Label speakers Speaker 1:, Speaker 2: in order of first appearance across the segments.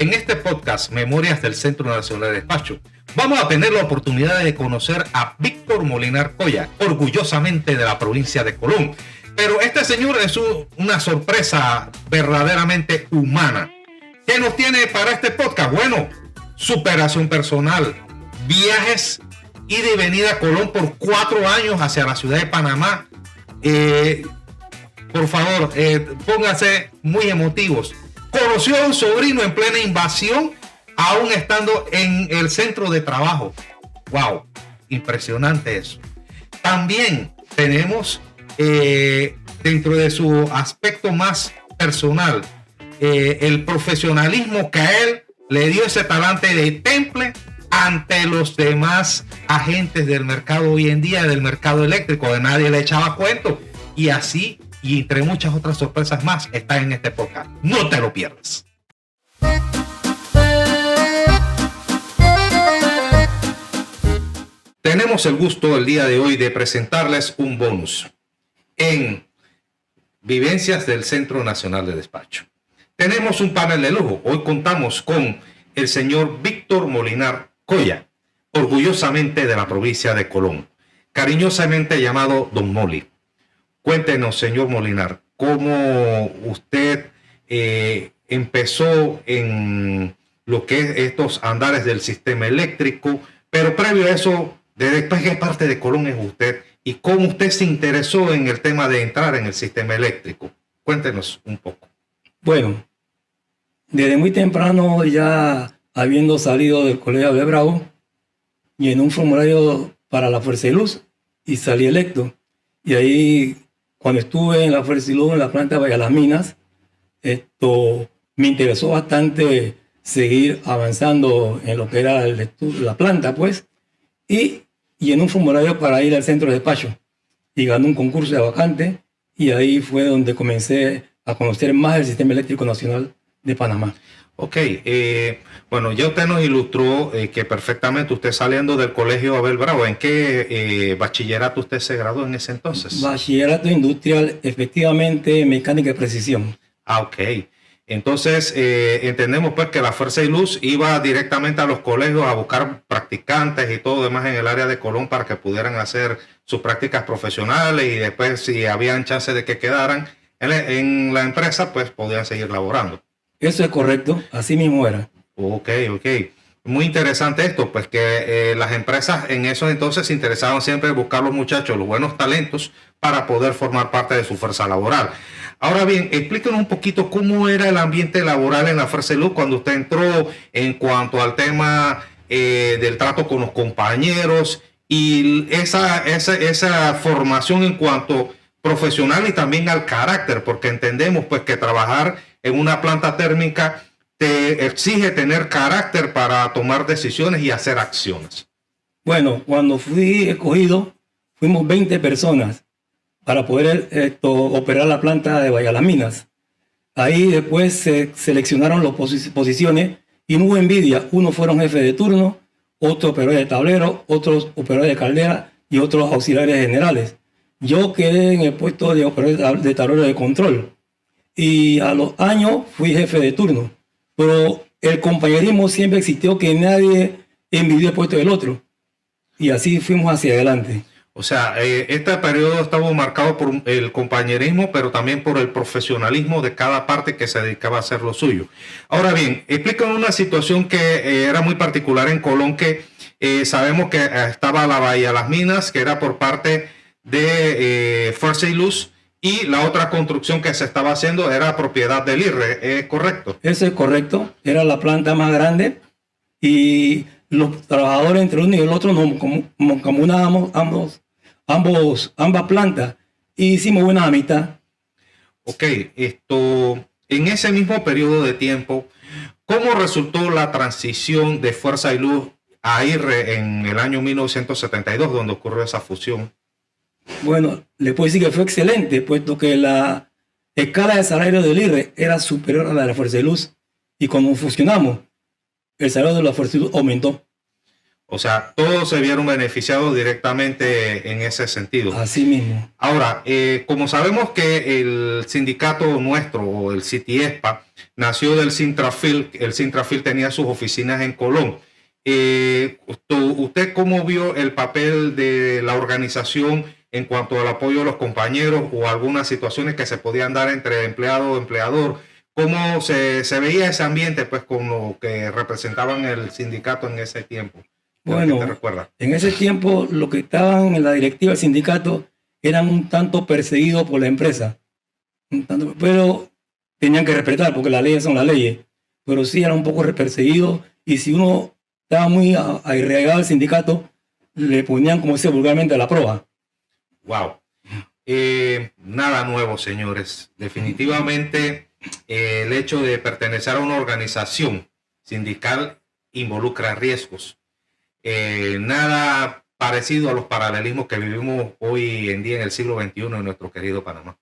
Speaker 1: En este podcast, Memorias del Centro Nacional de Despacho, vamos a tener la oportunidad de conocer a Víctor Molinar Coya, orgullosamente de la provincia de Colón. Pero este señor es una sorpresa verdaderamente humana. ¿Qué nos tiene para este podcast? Bueno, superación personal, viajes, ida y venida a Colón por 4 años hacia la ciudad de Panamá. Por favor, pónganse muy emotivos. Conoció a un sobrino en plena invasión, aún estando en el centro de trabajo. ¡Wow! Impresionante eso. También tenemos, dentro de su aspecto más personal, el profesionalismo que a él le dio ese talante de temple ante los demás agentes del mercado hoy en día, del mercado eléctrico, de nadie le echaba cuento. Y así, y entre muchas otras sorpresas más, está en este podcast. No te lo pierdas. Tenemos el gusto el día de hoy de presentarles un bonus en Vivencias del Centro Nacional de Despacho. Tenemos un panel de lujo. Hoy contamos con el señor Víctor Molinar Coya, orgullosamente de la provincia de Colón, cariñosamente llamado Don Moli. Cuéntenos, señor Molinar, cómo usted empezó en lo que es estos andares del sistema eléctrico, pero previo a eso, ¿de qué parte de Colón es usted y cómo usted se interesó en el tema de entrar en el sistema eléctrico? Cuéntenos un poco.
Speaker 2: Bueno, desde muy temprano, ya habiendo salido del Colegio de Bravo, llené un formulario para la Fuerza de Luz y salí electo. Y ahí, cuando estuve en la Fuerza de Luz, en la planta de Bahía Las Minas, me interesó bastante seguir avanzando en lo que era la planta, pues, y llené un formulario para ir al centro de despacho y gané un concurso de vacante, y ahí fue donde comencé a conocer más el Sistema Eléctrico Nacional de Panamá.
Speaker 1: Ok, bueno, ya usted nos ilustró que perfectamente usted saliendo del Colegio Abel Bravo, ¿en qué bachillerato usted se graduó en ese entonces?
Speaker 2: Bachillerato industrial, efectivamente, mecánica de precisión.
Speaker 1: Ah, ok. Entonces, entendemos pues que la Fuerza y Luz iba directamente a los colegios a buscar practicantes y todo demás en el área de Colón para que pudieran hacer sus prácticas profesionales, y después, si habían chance de que quedaran en la empresa, pues podían seguir laborando.
Speaker 2: Eso es correcto, así mismo era.
Speaker 1: Ok. Muy interesante esto, pues que las empresas en esos entonces se interesaban siempre en buscar los muchachos, los buenos talentos, para poder formar parte de su fuerza laboral. Ahora bien, explíquenos un poquito cómo era el ambiente laboral en la Fuerza de Luz cuando usted entró, en cuanto al tema del trato con los compañeros y esa formación en cuanto profesional y también al carácter, porque entendemos pues que trabajar en una planta térmica te exige tener carácter para tomar decisiones y hacer acciones.
Speaker 2: Bueno, cuando fui escogido, fuimos 20 personas para poder operar la planta de Bahía Las Minas. Ahí después se seleccionaron las posiciones y no hubo envidia. Unos fueron jefes de turno, otros operadores de tablero, otros operadores de caldera y otros auxiliares generales. Yo quedé en el puesto de operador de tablero de control. Y a los años fui jefe de turno. Pero el compañerismo siempre existió, que nadie envidió el puesto del otro. Y así fuimos hacia adelante.
Speaker 1: O sea, este periodo estaba marcado por el compañerismo, pero también por el profesionalismo de cada parte que se dedicaba a hacer lo suyo. Ahora bien, explícanos una situación que era muy particular en Colón, que sabemos que estaba la Bahía Las Minas, que era por parte de Fuerza y Luz, y la otra construcción que se estaba haciendo era propiedad del IRRE, ¿es correcto?
Speaker 2: Eso es correcto, era la planta más grande, y los trabajadores entre uno y el otro nos comunábamos ambas plantas, y hicimos buena amistad.
Speaker 1: Ok, en ese mismo periodo de tiempo, ¿cómo resultó la transición de Fuerza y Luz a IRRE en el año 1972, donde ocurrió esa fusión?
Speaker 2: Bueno, le puedo decir que fue excelente, puesto que la escala de salario del IRRE era superior a la de la Fuerza de Luz, y cuando fusionamos, el salario de la Fuerza de Luz aumentó.
Speaker 1: O sea, todos se vieron beneficiados directamente en ese sentido.
Speaker 2: Así mismo.
Speaker 1: Ahora, como sabemos que el sindicato nuestro, o el CITIESPA, nació del Sintrafil, el Sintrafil tenía sus oficinas en Colón. ¿Usted cómo vio el papel de la organización en cuanto al apoyo a los compañeros o algunas situaciones que se podían dar entre empleado y empleador? ¿Cómo se veía ese ambiente pues con lo que representaban el sindicato en ese tiempo?
Speaker 2: Bueno,
Speaker 1: ¿Qué te recuerda?
Speaker 2: en ese tiempo los que estaban en la directiva del sindicato eran un tanto perseguidos por la empresa, pero tenían que respetar porque las leyes son las leyes, pero sí eran un poco perseguidos y si uno estaba muy arraigado al sindicato, le ponían, como dice vulgarmente, a la prueba.
Speaker 1: Wow. Nada nuevo, señores. Definitivamente el hecho de pertenecer a una organización sindical involucra riesgos. Nada parecido a los paralelismos que vivimos hoy en día en el siglo XXI en nuestro querido Panamá.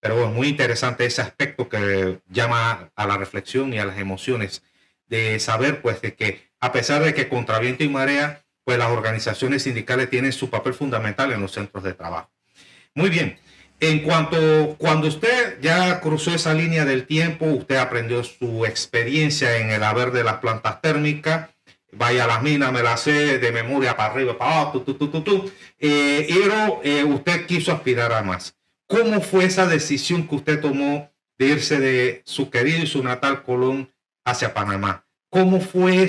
Speaker 1: Pero bueno, muy interesante ese aspecto que llama a la reflexión y a las emociones de saber pues de que a pesar de que contra viento y marea, pues las organizaciones sindicales tienen su papel fundamental en los centros de trabajo. Muy bien. Cuando usted ya cruzó esa línea del tiempo, usted aprendió su experiencia en el haber de las plantas térmicas, vaya a las minas, me las sé de memoria para arriba, para abajo, pero usted quiso aspirar a más. ¿Cómo fue esa decisión que usted tomó de irse de su querido y su natal Colón hacia Panamá? ¿Cómo fue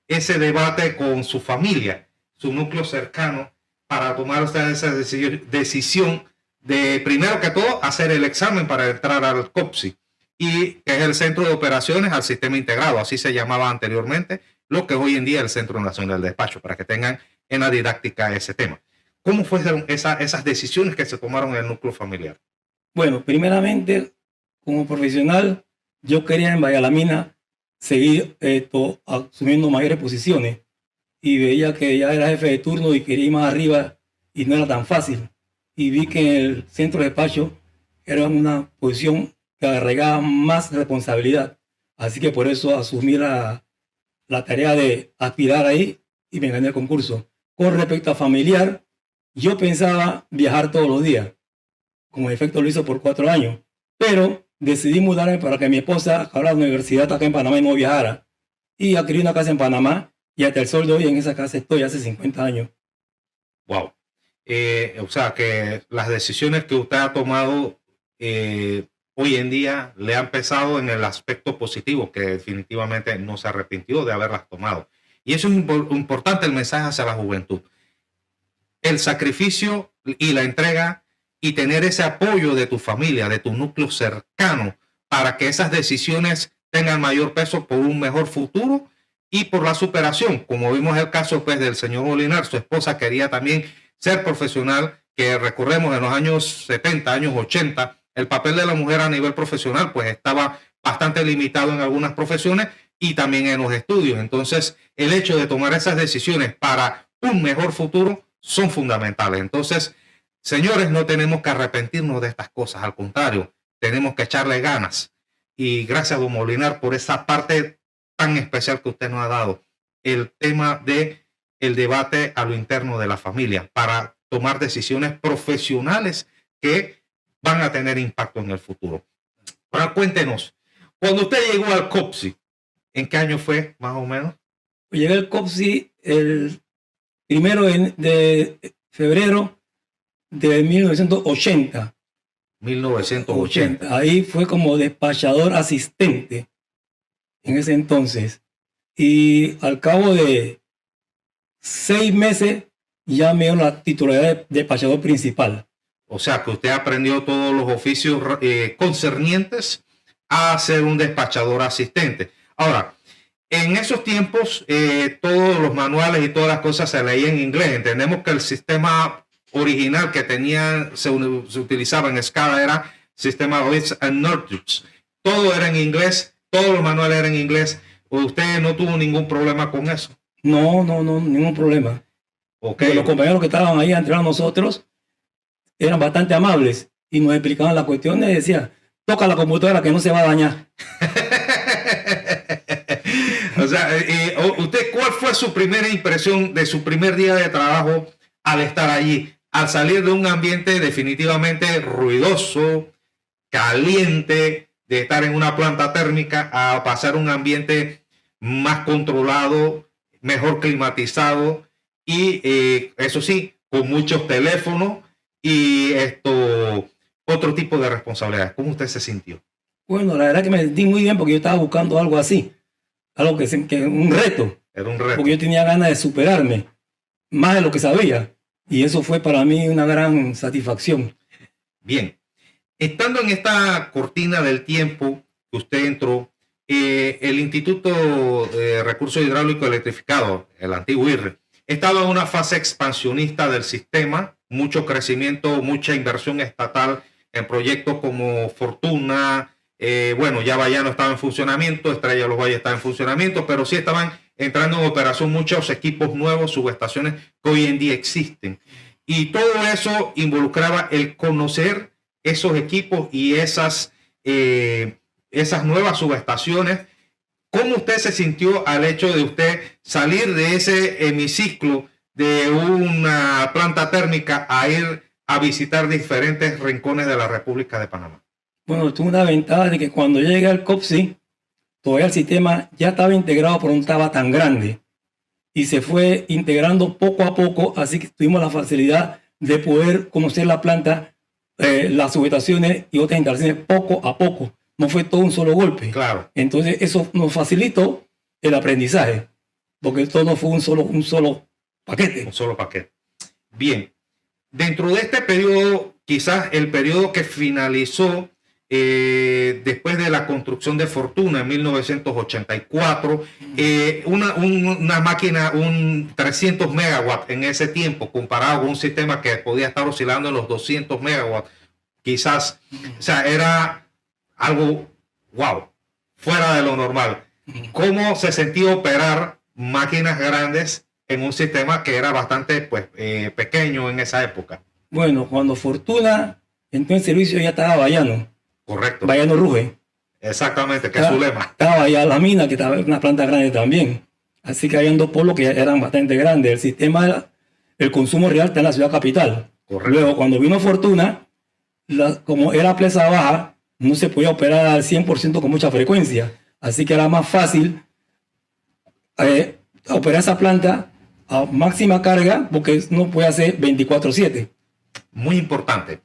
Speaker 1: ese debate con su familia, su núcleo cercano, para tomar usted esa decisión de, primero que todo, hacer el examen para entrar al COPSI, y que es el Centro de Operaciones al Sistema Integrado, así se llamaba anteriormente, lo que es hoy en día el Centro Nacional de Despacho, para que tengan en la didáctica ese tema? ¿Cómo fueron esas decisiones que se tomaron en el núcleo familiar?
Speaker 2: Bueno, primeramente, como profesional, yo quería en Vallalamina seguir asumiendo mayores posiciones y veía que ya era jefe de turno y quería ir más arriba y no era tan fácil. Y vi que el centro de despacho era una posición que agregaba más responsabilidad. Así que por eso asumí la tarea de aspirar ahí y me gané el concurso. Con respecto a familiar, yo pensaba viajar todos los días. Como en efecto lo hizo por 4 años. Pero decidí mudarme para que mi esposa, ahora la universidad acá en Panamá, no viajara. Y adquirí una casa en Panamá y hasta el sol de hoy en esa casa estoy hace 50 años.
Speaker 1: Wow. O sea que las decisiones que usted ha tomado hoy en día le han pesado en el aspecto positivo, que definitivamente no se arrepintió de haberlas tomado. Y eso es importante, el mensaje hacia la juventud. El sacrificio y la entrega y tener ese apoyo de tu familia, de tu núcleo cercano, para que esas decisiones tengan mayor peso por un mejor futuro y por la superación. Como vimos el caso pues, del señor Molinar, su esposa quería también ser profesional, que recordemos en los años 70, años 80, el papel de la mujer a nivel profesional pues estaba bastante limitado en algunas profesiones y también en los estudios. Entonces, el hecho de tomar esas decisiones para un mejor futuro son fundamentales. Entonces, señores, no tenemos que arrepentirnos de estas cosas, al contrario, tenemos que echarle ganas. Y gracias, don Molinar, por esa parte tan especial que usted nos ha dado, el tema de el debate a lo interno de la familia para tomar decisiones profesionales que van a tener impacto en el futuro. Ahora cuéntenos, cuando usted llegó al COPSI, ¿en qué año fue más o menos?
Speaker 2: Llegué al COPSI el 1 de febrero de 1980.
Speaker 1: 1980.
Speaker 2: Ahí fue como despachador asistente en ese entonces. Y al cabo de 6 meses ya me dio la titularidad de despachador principal.
Speaker 1: O sea que usted aprendió todos los oficios concernientes a ser un despachador asistente. Ahora, en esos tiempos todos los manuales y todas las cosas se leían en inglés. Entendemos que el sistema original que se utilizaba en SCADA era sistema Lists and Notes. Todo era en inglés, todos los manuales eran en inglés. ¿Usted no tuvo ningún problema con eso?
Speaker 2: No, ningún problema.
Speaker 1: Okay.
Speaker 2: Los compañeros que estaban ahí entre nosotros eran bastante amables y nos explicaban las cuestiones y decían, toca la computadora que no se va a dañar.
Speaker 1: O sea, ¿Usted cuál fue su primera impresión de su primer día de trabajo al estar allí? Al salir de un ambiente definitivamente ruidoso, caliente, de estar en una planta térmica, a pasar a un ambiente más controlado, mejor climatizado y eso sí, con muchos teléfonos y otro tipo de responsabilidades. ¿Cómo usted se sintió?
Speaker 2: Bueno, la verdad que me sentí muy bien porque yo estaba buscando algo así, algo que un reto.
Speaker 1: Era un reto.
Speaker 2: Porque yo tenía ganas de superarme más de lo que sabía. Y eso fue para mí una gran satisfacción.
Speaker 1: Bien. Estando en esta cortina del tiempo que usted entró, el Instituto de Recursos Hidráulicos Electrificados, el antiguo IRRE, estaba en una fase expansionista del sistema, mucho crecimiento, mucha inversión estatal en proyectos como Fortuna, bueno, ya Bayano estaba en funcionamiento, Estrella de los Valles estaba en funcionamiento, pero sí estaban entrando en operación muchos equipos nuevos, subestaciones que hoy en día existen. Y todo eso involucraba el conocer esos equipos y esas nuevas subestaciones. ¿Cómo usted se sintió al hecho de usted salir de ese hemiciclo de una planta térmica a ir a visitar diferentes rincones de la República de Panamá?
Speaker 2: Bueno, tuve una ventaja de que cuando llegué al COPSI, todavía el sistema ya estaba integrado, pero no estaba tan grande. Y se fue integrando poco a poco, así que tuvimos la facilidad de poder conocer la planta, las subestaciones y otras instalaciones poco a poco. No fue todo un solo golpe.
Speaker 1: Claro.
Speaker 2: Entonces eso nos facilitó el aprendizaje, porque todo no fue un solo paquete.
Speaker 1: Un solo paquete. Bien. Dentro de este periodo, quizás el periodo que finalizó después de la construcción de Fortuna en 1984, una máquina, un 300 megawatts en ese tiempo, comparado con un sistema que podía estar oscilando en los 200 megawatts, quizás, o sea, era algo, wow, fuera de lo normal. ¿Cómo se sentía operar máquinas grandes en un sistema que era bastante pequeño en esa época?
Speaker 2: Bueno, cuando Fortuna entró en servicio ya estaba Bayano.
Speaker 1: Correcto.
Speaker 2: Bayano ruge.
Speaker 1: Exactamente, que es su lema.
Speaker 2: Estaba ya la mina, que estaba una planta grande también. Así que habían dos polos que eran bastante grandes. El sistema, el consumo real está en la ciudad capital.
Speaker 1: Correcto.
Speaker 2: Luego, cuando vino Fortuna, como era presa baja, no se podía operar al 100% con mucha frecuencia. Así que era más fácil operar esa planta a máxima carga, porque no puede hacer 24/7.
Speaker 1: Muy importante.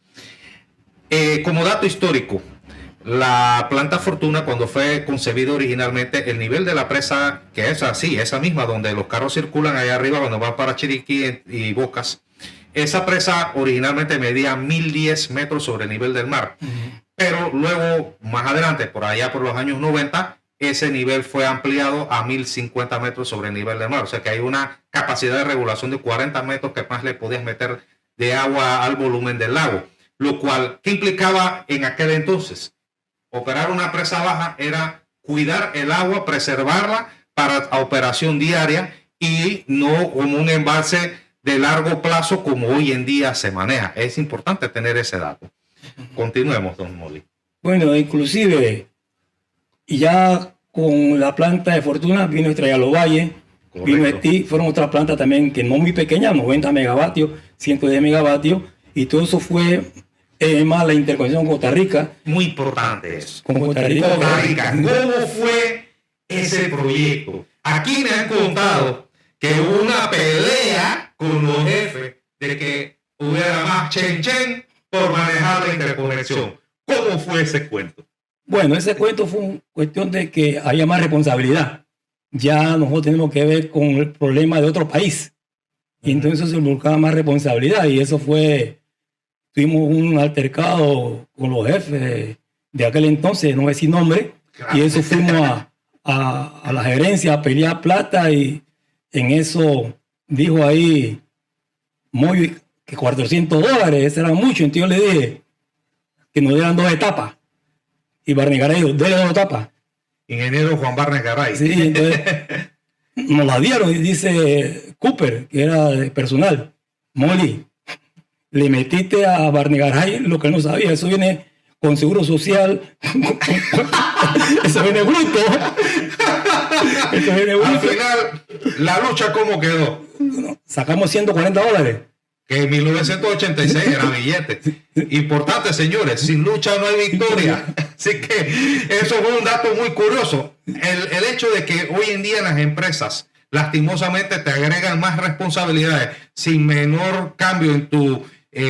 Speaker 1: Como dato histórico, la planta Fortuna, cuando fue concebida originalmente, el nivel de la presa, que es así, esa misma donde los carros circulan allá arriba cuando van para Chiriquí y Bocas, esa presa originalmente medía 1010 metros sobre el nivel del mar. Pero luego, más adelante, por allá por los años 90, ese nivel fue ampliado a 1050 metros sobre el nivel del mar. O sea que hay una capacidad de regulación de 40 metros que más le podías meter de agua al volumen del lago. Lo cual, ¿qué implicaba en aquel entonces? Operar una presa baja era cuidar el agua, preservarla para operación diaria y no como un embalse de largo plazo como hoy en día se maneja. Es importante tener ese dato. Continuemos, don Molly.
Speaker 2: Bueno, inclusive ya con la planta de Fortuna vino Estrella de los Valles, vino Esti, fueron otras plantas también que no muy pequeñas, 90 megavatios, 110 megavatios, y todo eso fue más la interconexión con Costa Rica.
Speaker 1: Muy importante eso.
Speaker 2: Con Costa Rica.
Speaker 1: ¿Cómo fue ese proyecto? Aquí me han contado que hubo una pelea con los jefes de que hubiera más chen por manejar la interconexión. ¿Cómo fue ese cuento?
Speaker 2: Bueno, ese cuento fue una cuestión de que había más responsabilidad. Ya nosotros tenemos que ver con el problema de otro país. Y entonces se involucraba más responsabilidad. Y eso fue, tuvimos un altercado con los jefes de aquel entonces, no voy a decir nombre. Claro. Y eso fuimos a la gerencia a pelear plata. Y en eso dijo ahí muy que $400, eso era mucho. Entonces yo le dije que nos dieran 2 etapas. Y Barnegaray dijo, déle 2 etapas.
Speaker 1: Ingeniero Juan Barnegaray.
Speaker 2: Sí, entonces nos la dieron. Y dice Cooper, que era de personal, Molly, le metiste a Barnegaray lo que no sabía. Eso viene con seguro social. Eso viene bruto. Eso viene bruto.
Speaker 1: Al final, la lucha, ¿cómo quedó?
Speaker 2: Sacamos $140.
Speaker 1: Que en 1986 era billete. Importante, señores, sin lucha no hay victoria. Así que eso fue un dato muy curioso. El hecho de que hoy en día las empresas lastimosamente te agregan más responsabilidades sin menor cambio en tu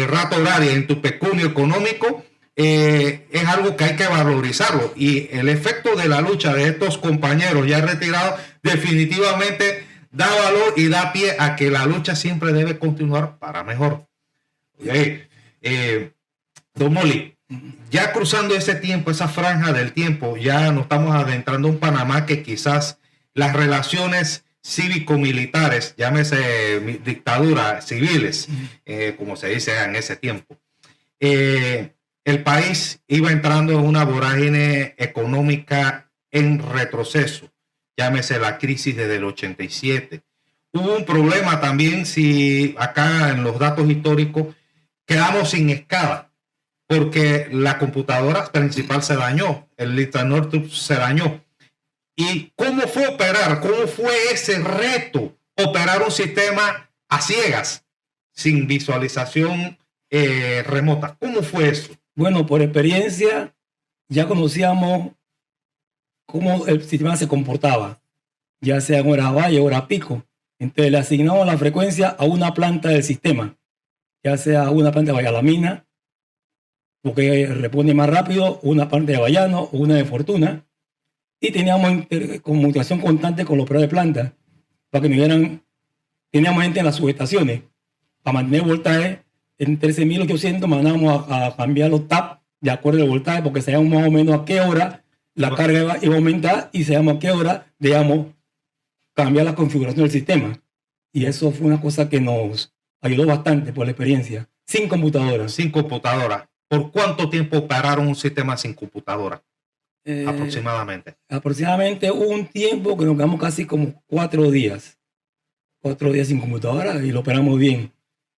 Speaker 1: rata horaria, en tu pecunio económico, es algo que hay que valorizarlo. Y el efecto de la lucha de estos compañeros ya retirados definitivamente da valor y da pie a que la lucha siempre debe continuar para mejor. Okay. Don Molly, ya cruzando ese tiempo, esa franja del tiempo, ya nos estamos adentrando en Panamá, que quizás las relaciones cívico-militares, llámese dictaduras civiles, como se dice en ese tiempo, el país iba entrando en una vorágine económica en retroceso. Llámese la crisis desde el 87. Hubo un problema también, si acá en los datos históricos quedamos sin escala, porque la computadora principal se dañó, el Lithanortub se dañó. ¿Y cómo fue operar? ¿Cómo fue ese reto? Operar un sistema a ciegas, sin visualización remota. ¿Cómo fue eso?
Speaker 2: Bueno, por experiencia ya conocíamos cómo el sistema se comportaba, ya sea en hora valle, hora pico. Entonces le asignamos la frecuencia a una planta del sistema, ya sea una planta de Vallalamina, porque responde más rápido, una planta de Bayano o una de Fortuna, y teníamos comunicación constante con los operadores de planta, para que teníamos gente en las subestaciones, para mantener voltaje en 13.800, mandábamos a cambiar los TAP de acuerdo al voltaje, porque sabíamos más o menos a qué hora la carga iba a aumentar y sabíamos a qué hora debíamos cambiar la configuración del sistema. Y eso fue una cosa que nos ayudó bastante por la experiencia. Sin computadoras.
Speaker 1: Sin computadora. ¿Por cuánto tiempo operaron un sistema sin computadora? Aproximadamente.
Speaker 2: Aproximadamente hubo un tiempo que nos quedamos casi como 4 días. 4 días sin computadora y lo operamos bien.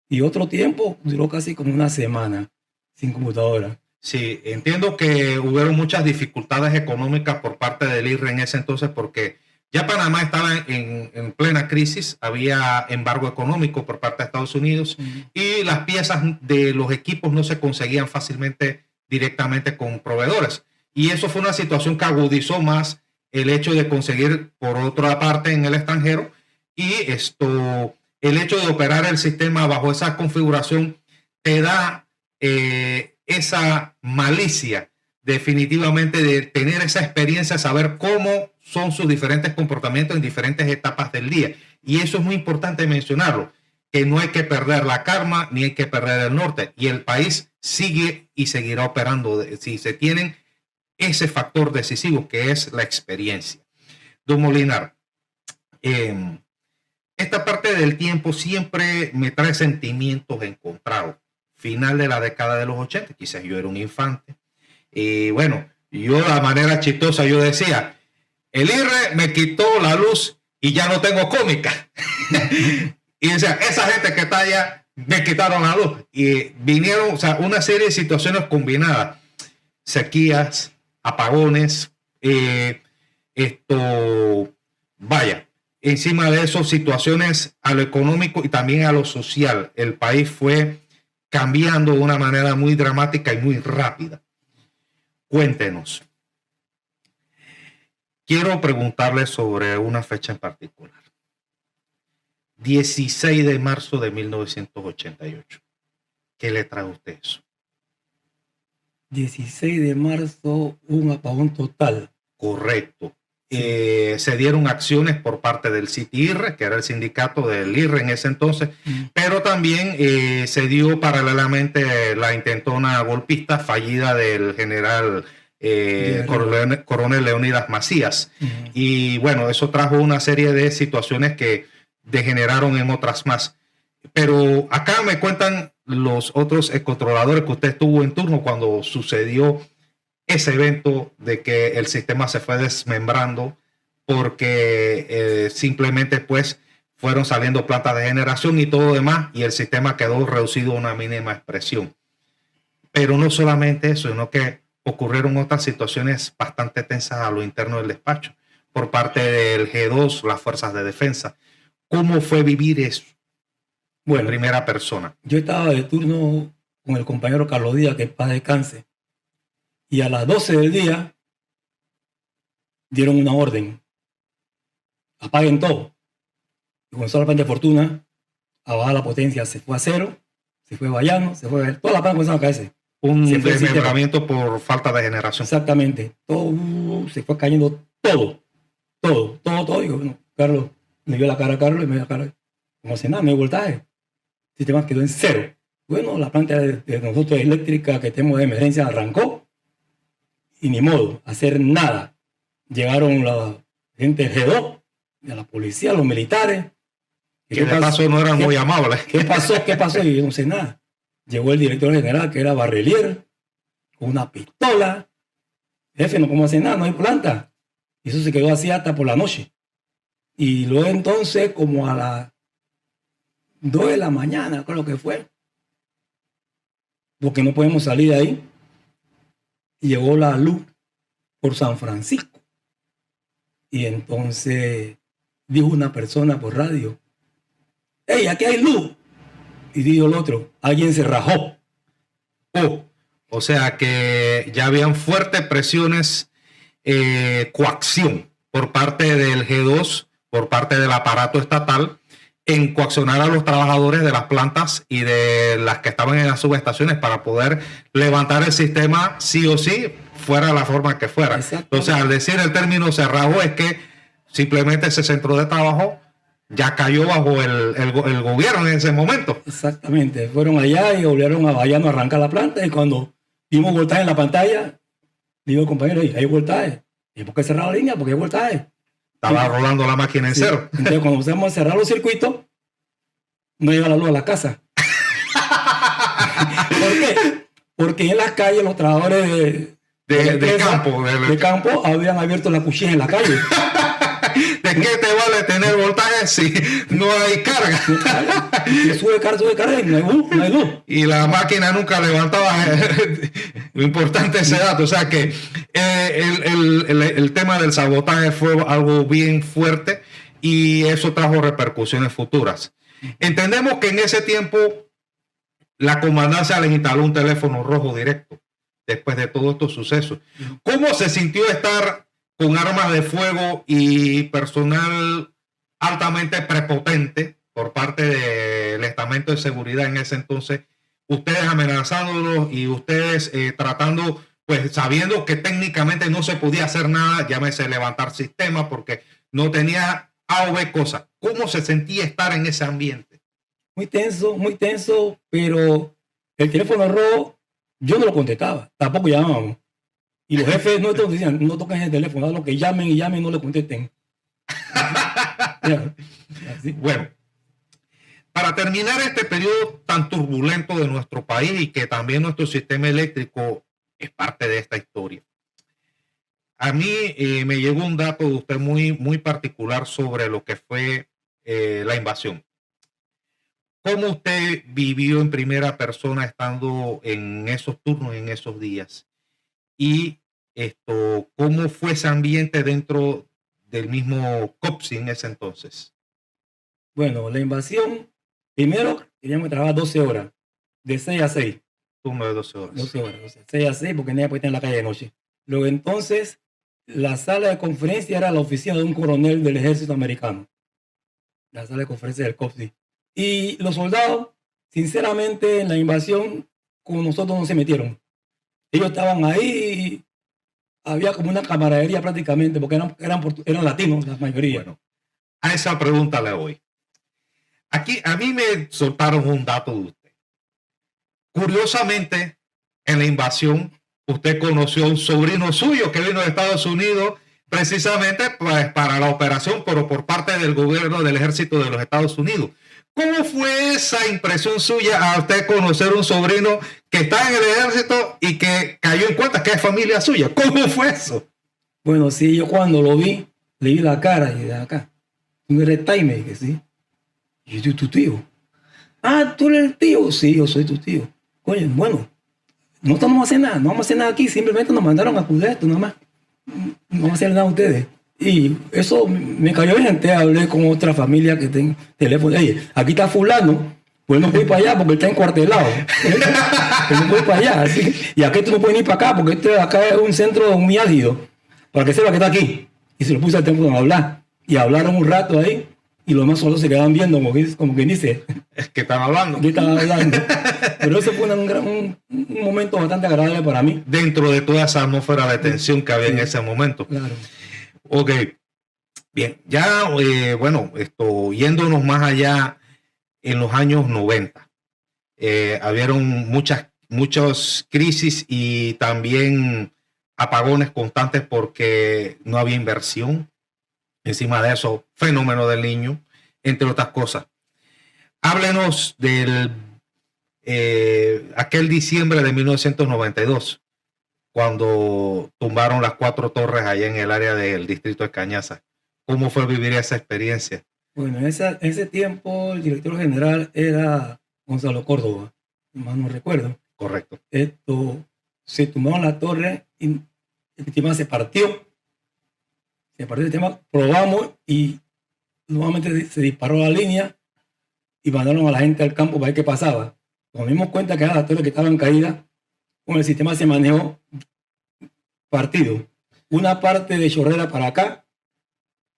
Speaker 2: Y otro tiempo duró casi como una semana sin computadora.
Speaker 1: Sí, entiendo que hubieron muchas dificultades económicas por parte del IRRE en ese entonces, porque ya Panamá estaba en plena crisis, había embargo económico por parte de Estados Unidos y las piezas de los equipos no se conseguían fácilmente directamente con proveedores. Y eso fue una situación que agudizó más el hecho de conseguir por otra parte en el extranjero, y el hecho de operar el sistema bajo esa configuración te da esa malicia definitivamente de tener esa experiencia, saber cómo son sus diferentes comportamientos en diferentes etapas del día. Y eso es muy importante mencionarlo, que no hay que perder la calma ni hay que perder el norte. Y el país sigue y seguirá operando si se tienen ese factor decisivo que es la experiencia. Don Molinar, esta parte del tiempo siempre me trae sentimientos encontrados. Final de la década de los 80, quizás yo era un infante. Y bueno, yo de manera chistosa yo decía, el IRRE me quitó la luz y ya no tengo cómica. Y decía, esa gente que está allá me quitaron la luz. Y vinieron, o sea, una serie de situaciones combinadas. Sequías, apagones, vaya. Encima de eso, situaciones a lo económico y también a lo social. El país fue cambiando de una manera muy dramática y muy rápida. Cuéntenos. Quiero preguntarle sobre una fecha en particular. 16 de marzo de 1988. ¿Qué le trae a usted eso?
Speaker 2: 16 de marzo, un apagón total.
Speaker 1: Correcto. Se dieron acciones por parte del CITIRRE, que era el sindicato del IRRE en ese entonces, pero también se dio paralelamente la intentona golpista fallida del general coronel Leonidas Macías. Y bueno, eso trajo una serie de situaciones que degeneraron en otras más. Pero acá me cuentan los otros controladores que usted estuvo en turno cuando sucedió ese evento de que el sistema se fue desmembrando porque simplemente pues fueron saliendo plantas de generación y todo demás, y el sistema quedó reducido a una mínima expresión. Pero no solamente eso, sino que ocurrieron otras situaciones bastante tensas a lo interno del despacho por parte del G2, las fuerzas de defensa. ¿Cómo fue vivir eso en
Speaker 2: Bueno,
Speaker 1: primera persona?
Speaker 2: yo estaba de turno con el compañero Carlos Díaz, que en paz descanse, y a las 12 del día dieron una orden: apaguen todo. Y comenzó la planta de Fortuna a bajar la potencia, se fue a cero, se fue Bayano, se fue, toda la planta comenzó a caerse.
Speaker 1: Un
Speaker 2: Se fue el sistema.
Speaker 1: desmembramiento por falta de generación.
Speaker 2: Exactamente, todo se fue cayendo, todo. Y bueno, Carlos me dio la cara a Carlos y me dio la cara, no hace nada, no hay voltaje. El sistema quedó en cero. Bueno, la planta de nosotros eléctrica que tenemos de emergencia arrancó y ni modo, hacer nada. Llegaron la gente del G2, de la policía, los militares.
Speaker 1: Que de paso no eran muy amables.
Speaker 2: ¿Qué pasó? Y yo no sé nada. Llegó el director general, que era Barrelier, con una pistola. Jefe, no podemos hacer nada, no hay planta. Y eso se quedó así hasta por la noche. Y luego entonces, como a las 2 de la mañana, creo que fue, porque no podemos salir de ahí, llegó la luz por San Francisco. Y entonces dijo una persona por radio: ¡Hey, aquí hay luz! Y dijo el otro: alguien se rajó.
Speaker 1: O sea que ya habían fuertes presiones, coacción por parte del G2, por parte del aparato estatal, en coaccionar a los trabajadores de las plantas y de las que estaban en las subestaciones para poder levantar el sistema sí o sí, fuera la forma que fuera. Entonces, al decir el término se rajó, es que simplemente ese centro de trabajo ya cayó bajo el gobierno en ese momento.
Speaker 2: Exactamente. Fueron allá y volvieron a Bayano a arrancar la planta, y cuando vimos voltaje en la pantalla, digo al compañero: hay voltaje. ¿Y por qué cerrar la línea? Porque hay voltaje.
Speaker 1: Estaba rolando la máquina en cero.
Speaker 2: Entonces, cuando empezamos a cerrar los circuitos, no llega la luz a la casa. ¿Por qué? Porque en las calles los trabajadores de campo habían abierto la cuchilla en la calle.
Speaker 1: ¿De qué te vale tener voltaje si no hay carga?
Speaker 2: Y sube carga y no hay luz.
Speaker 1: Y la máquina nunca levantaba. Lo importante es ese dato. O sea que el tema del sabotaje fue algo bien fuerte y eso trajo repercusiones futuras. Entendemos que en ese tiempo la comandancia les instaló un teléfono rojo directo después de todos estos sucesos. ¿Cómo se sintió estar con armas de fuego y personal altamente prepotente por parte del estamento de seguridad en ese entonces? Ustedes amenazándolos y ustedes tratando, pues sabiendo que técnicamente no se podía hacer nada, llámese levantar sistema, porque no tenía A o B cosas. ¿Cómo se sentía estar en ese ambiente?
Speaker 2: Muy tenso, pero el teléfono rojo yo no lo contestaba, tampoco llamábamos. Y los jefes nuestros decían: no toquen el teléfono, a los que llamen y llamen, no le contesten.
Speaker 1: Así. Bueno, para terminar este periodo tan turbulento de nuestro país y que también nuestro sistema eléctrico es parte de esta historia, a mí me llegó un dato de usted muy particular sobre lo que fue la invasión. ¿Cómo usted vivió en primera persona estando en esos turnos, en esos días? Y ¿cómo fue ese ambiente dentro del mismo COPSI en ese entonces?
Speaker 2: Bueno, la invasión, primero teníamos que trabajar 12 horas, de 6 a 6.
Speaker 1: Turno de 12 horas.
Speaker 2: 12 horas, 6 a 6, porque nadie puede estar en la calle de noche. Luego entonces, la sala de conferencia era la oficina de un coronel del ejército americano. La sala de conferencia del COPSI. Y los soldados, sinceramente, en la invasión, con nosotros no se metieron. Ellos estaban ahí, había como una camaradería prácticamente, porque eran latinos la mayoría.
Speaker 1: Bueno, a esa pregunta le voy. Aquí a mí me soltaron un dato de usted. Curiosamente, en la invasión, usted conoció a un sobrino suyo que vino de Estados Unidos precisamente pues, para la operación, pero por parte del gobierno del ejército de los Estados Unidos. ¿Cómo fue esa impresión suya a usted conocer un sobrino que está en el ejército y que cayó en cuenta que es familia suya? ¿Cómo fue eso?
Speaker 2: Bueno, sí, yo cuando lo vi, le vi la cara y de acá. ¿Tú eres Taime? Que sí. Yo soy tu tío. Ah, ¿tú eres el tío? Sí, yo soy tu tío. Coño, bueno, no vamos a hacer nada, no vamos a hacer nada aquí, simplemente nos mandaron a cuidar esto nada más. No vamos a hacer nada a ustedes. Y eso me cayó bien. Antes hablé con otra familia que tiene teléfono. Oye, aquí está fulano, pues no puedo ir para allá porque él está encuartelado. Pues no puedo ir para allá. Así, y aquí tú no puedes ir para acá porque este acá es un centro muy álgido. Para que sepa que está aquí. Y se lo puse al teléfono a hablar. Y hablaron un rato ahí. Y los demás solo se quedaban viendo, como quien dice.
Speaker 1: Es que están hablando.
Speaker 2: ¿Qué estaba hablando? Pero eso fue un momento bastante agradable para mí.
Speaker 1: Dentro de toda esa atmósfera de tensión que había en ese momento.
Speaker 2: Claro.
Speaker 1: Ok. Bien. Ya, bueno, yéndonos más allá en los años 90. Habieron muchas crisis y también apagones constantes porque no había inversión. Encima de eso, fenómeno del Niño, entre otras cosas. Háblenos del aquel diciembre de 1992, cuando tumbaron las 4 torres allá en el área del distrito de Cañaza. ¿Cómo fue vivir esa experiencia?
Speaker 2: Bueno, en ese tiempo el director general era Gonzalo Córdoba, más no recuerdo.
Speaker 1: Correcto.
Speaker 2: Se tumbaron la torre y el sistema se partió. Se partió el sistema, probamos y nuevamente se disparó la línea y mandaron a la gente al campo para ver qué pasaba. Nos dimos cuenta que eran las torres que estaban caídas, con el sistema se manejó partido. Una parte de Chorrera para acá,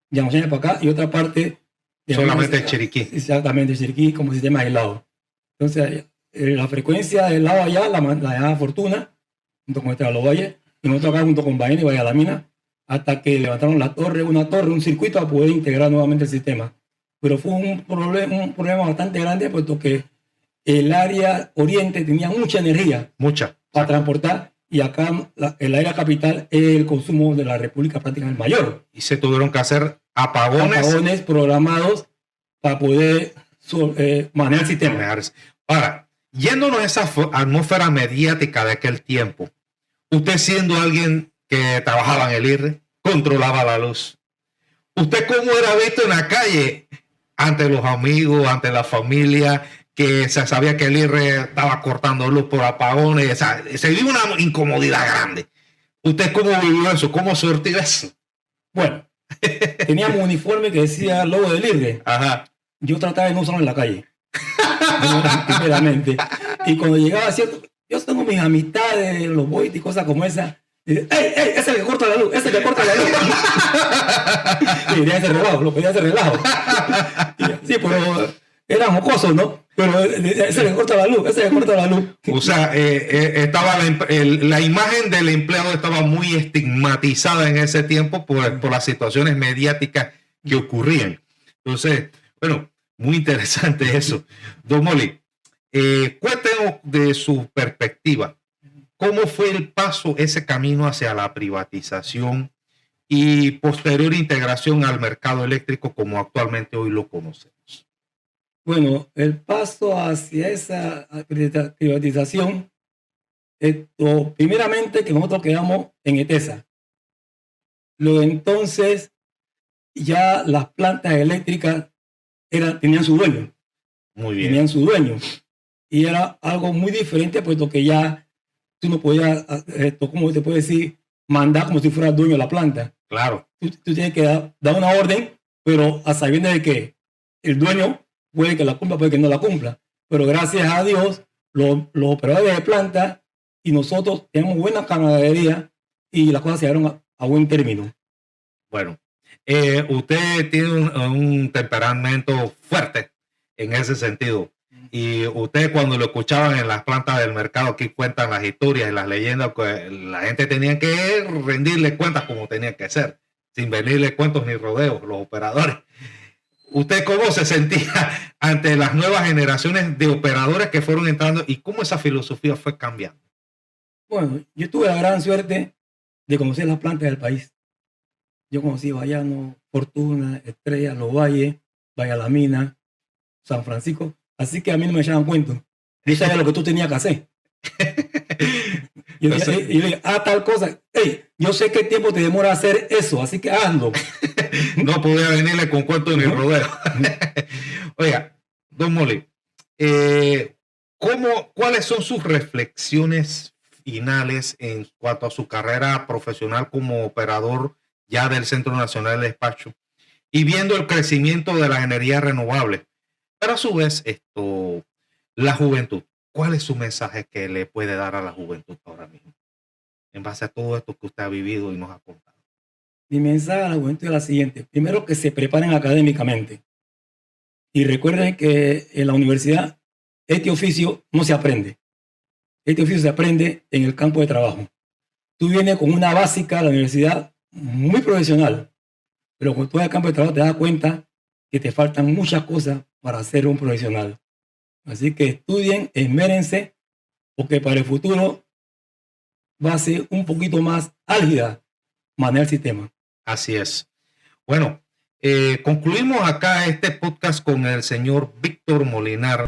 Speaker 2: Llamoseña para acá, y otra parte de
Speaker 1: solamente Chiriquí.
Speaker 2: Exactamente, Chiriquí como sistema aislado. Entonces, la frecuencia del lado allá la dejaba Fortuna, junto con Estrella Valle, y nosotros acá junto con Baena y Bahía La Mina, hasta que levantaron un circuito para poder integrar nuevamente el sistema. Pero fue un problema bastante grande, puesto que el área oriente tenía mucha energía para transportar, y acá el área capital, el consumo de la República prácticamente mayor.
Speaker 1: Y se tuvieron que hacer apagones
Speaker 2: programados para poder manejar el sistema.
Speaker 1: Ahora, yéndonos a esa atmósfera mediática de aquel tiempo, usted siendo alguien que trabajaba en el IRRE, controlaba la luz. ¿Usted cómo era visto en la calle ante los amigos, ante la familia, que se sabía que el IRRE estaba cortando luz por apagones? O sea, se vive una incomodidad grande. ¿Usted cómo vivió eso? ¿Cómo sortió eso?
Speaker 2: Bueno, teníamos un uniforme que decía logo del IRRE.
Speaker 1: Ajá.
Speaker 2: Yo trataba de no usarlo en la calle. Primeramente. Y cuando llegaba cierto, yo tengo mis amistades, los boys y cosas como esa. ¡Ey, ese que corta la luz! ¡Ese que corta la luz! Y quería hacer relajo, lo podía hacer relajo. Sí, pero eran jocosos, ¿no? Pero ese que corta la luz, ese que corta la luz.
Speaker 1: O sea, estaba la imagen del empleado estaba muy estigmatizada en ese tiempo por las situaciones mediáticas que ocurrían. Entonces, bueno, muy interesante eso. Don Molly, cuéntenos de su perspectiva. ¿Cómo fue el paso, ese camino hacia la privatización y posterior integración al mercado eléctrico como actualmente hoy lo conocemos?
Speaker 2: Bueno, el paso hacia esa privatización, primeramente que nosotros quedamos en ETESA. Luego entonces ya las plantas eléctricas tenían su dueño.
Speaker 1: Muy bien.
Speaker 2: Tenían su dueño. Y era algo muy diferente, puesto que ya tú no podías, ¿cómo te puedo decir? Mandar como si fuera dueño de la planta.
Speaker 1: Claro.
Speaker 2: Tú tienes que dar una orden, pero a sabiendas de que el dueño puede que la cumpla, puede que no la cumpla. Pero gracias a Dios, los operadores de planta y nosotros tenemos buena camaradería y las cosas se llegaron a buen término.
Speaker 1: Bueno, usted tiene un temperamento fuerte en ese sentido. Y usted cuando lo escuchaban en las plantas del mercado, aquí cuentan las historias y las leyendas que la gente tenía que rendirle cuentas como tenía que ser, sin venirle cuentos ni rodeos, los operadores. ¿Usted cómo se sentía ante las nuevas generaciones de operadores que fueron entrando y cómo esa filosofía fue cambiando?
Speaker 2: Bueno, yo tuve la gran suerte de conocer las plantas del país. Yo conocí Bayano, Fortuna, Estrella, Los Valles, Bahía La Mina, San Francisco. Así que a mí no me echaban cuento. Yo sabía lo que tú tenías que hacer. Y yo dije, tal cosa. Hey, yo sé qué tiempo te demora hacer eso, así que hazlo.
Speaker 1: No podía venirle con cuentos ni rodeo. Oiga, don Molly, ¿cuáles son sus reflexiones finales en cuanto a su carrera profesional como operador ya del Centro Nacional de Despacho y viendo el crecimiento de las energías renovables. Pero a su vez, la juventud, ¿cuál es su mensaje que le puede dar a la juventud ahora mismo? En base a todo esto que usted ha vivido y nos ha contado.
Speaker 2: Mi mensaje a la juventud es la siguiente. Primero, que se preparen académicamente. Y recuerden que en la universidad este oficio no se aprende. Este oficio se aprende en el campo de trabajo. Tú vienes con una básica de la universidad muy profesional, pero cuando tú vas al campo de trabajo te das cuenta que te faltan muchas cosas para ser un profesional. Así que estudien, esmérense, porque para el futuro va a ser un poquito más álgida manejar el sistema.
Speaker 1: Así es. Bueno, concluimos acá este podcast con el señor Víctor Molinar.